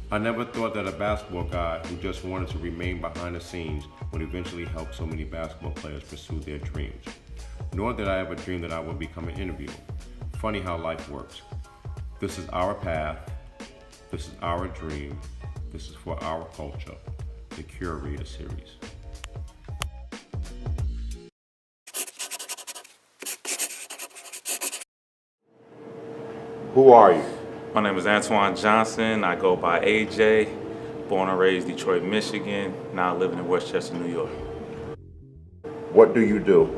I never thought that a basketball guy who just wanted to remain behind the scenes would eventually help so many basketball players pursue their dreams. Nor did I ever dream that I would become an interviewer. Funny how life works. This is our path. This is our dream. This is for our culture. The CURATORS series. Who are you? My name is Antoine Johnson. I go by AJ, born and raised Detroit, Michigan, now living in Westchester, New York. What do you do?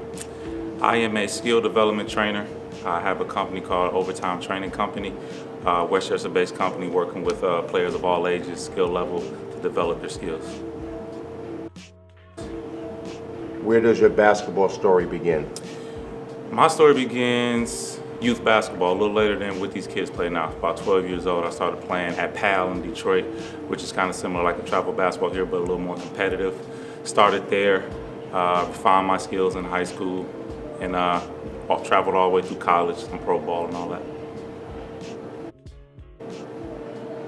I am a skill development trainer. I have a company called Overtime Training Company, Westchester-based company working with players of all ages, skill level, to develop their skills. Where does your basketball story begin? My story begins youth basketball, a little later than what these kids play now. About 12 years old, I started playing at PAL in Detroit, which is kind of similar like a travel basketball here, but a little more competitive. Started there, refined my skills in high school, and traveled all the way through college, some pro ball and all that.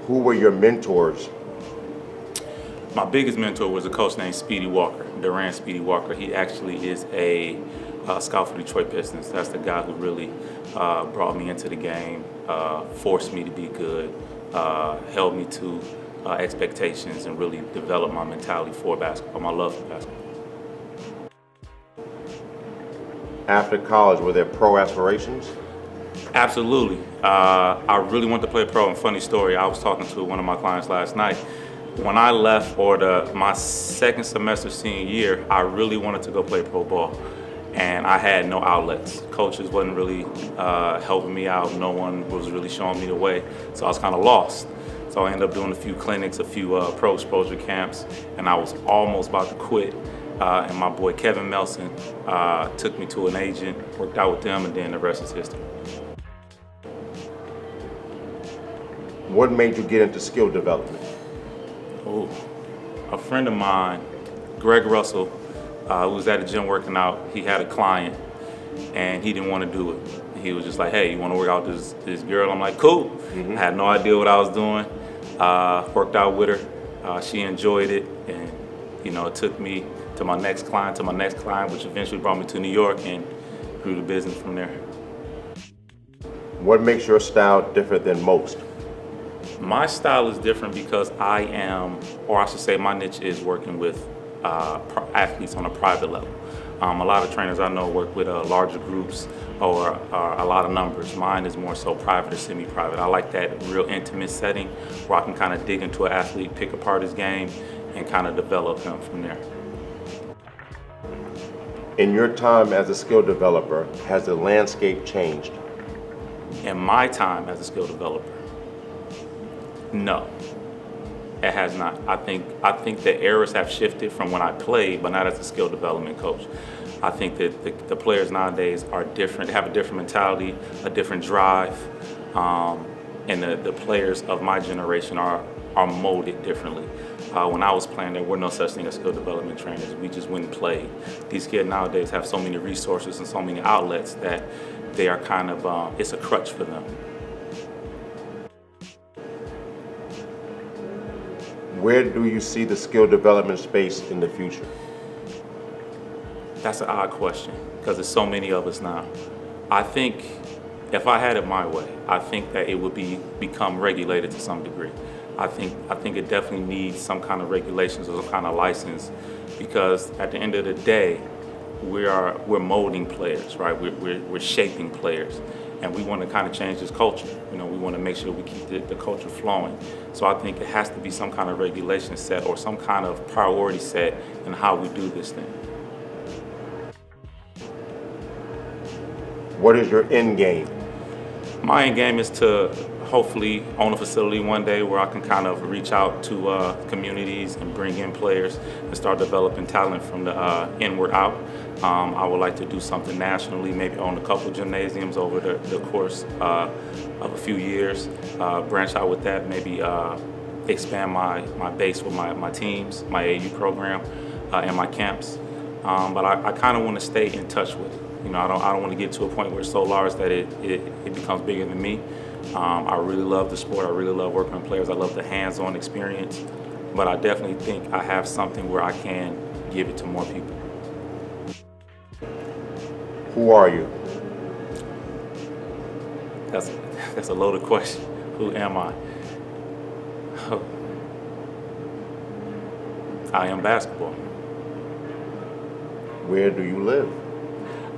Who were your mentors? My biggest mentor was a coach named Speedy Walker, Durant Speedy Walker. He actually is a scout for Detroit Pistons. That's the guy who really brought me into the game, forced me to be good, held me to expectations, and really developed my mentality for basketball, my love for basketball. After college, were there pro aspirations? Absolutely. I really wanted to play pro, and funny story, I was talking to one of my clients last night. When I left for my second semester senior year, I really wanted to go play pro ball. And I had no outlets. Coaches wasn't really helping me out. No one was really showing me the way. So I was kind of lost. So I ended up doing a few clinics, a few pro exposure camps, and I was almost about to quit. And my boy Kevin Melson took me to an agent, worked out with them, and then the rest is history. What made you get into skill development? Oh, a friend of mine, Greg Russell, who was at the gym working out, he had a client and he didn't want to do it. He was just like, hey, you want to work out this girl? I'm like, cool. Mm-hmm. I had no idea what I was doing. Worked out with her. She enjoyed it, and it took me to my next client, which eventually brought me to New York, and grew the business from there. What makes your style different than most? My style is different because I am, or I should say my niche is working with athletes on a private level. A lot of trainers I know work with larger groups or a lot of numbers. Mine is more so private or semi-private. I like that real intimate setting where I can kind of dig into an athlete, pick apart his game, and kind of develop him from there. In your time as a skill developer, has the landscape changed? In my time as a skill developer, no, it has not. I think the eras have shifted from when I played, but not as a skill development coach. I think that the players nowadays are different. They have a different mentality, a different drive, and the players of my generation are molded differently. When I was playing, there were no such thing as skill development trainers. We just went and played. These kids nowadays have so many resources and so many outlets that they are kind of, it's a crutch for them. Where do you see the skill development space in the future? That's an odd question because there's so many of us now. I think if I had it my way, I think that it would become regulated to some degree. I think it definitely needs some kind of regulations or some kind of license, because at the end of the day, we're molding players, right? We're shaping players, and we want to kind of change this culture. We want to make sure we keep the culture flowing. So I think it has to be some kind of regulation set or some kind of priority set in how we do this thing. What is your end game? My end game is to hopefully own a facility one day where I can kind of reach out to communities and bring in players and start developing talent from the inward out. I would like to do something nationally, maybe own a couple gymnasiums over the course of a few years, branch out with that, maybe expand my base with my teams, my AU program, and my camps. But I kind of want to stay in touch with it. I don't want to get to a point where it's so large that it becomes bigger than me. I really love the sport. I really love working with players. I love the hands-on experience. But I definitely think I have something where I can give it to more people. Who are you? That's a loaded question. Who am I? Oh. I am basketball. Where do you live?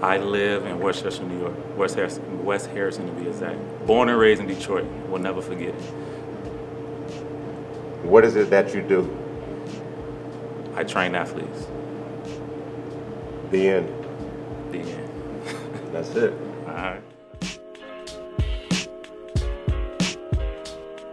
I live in Westchester, New York. West Harrison to be exact. Born and raised in Detroit. Will never forget it. What is it that you do? I train athletes. The end. The end. That's it. All right.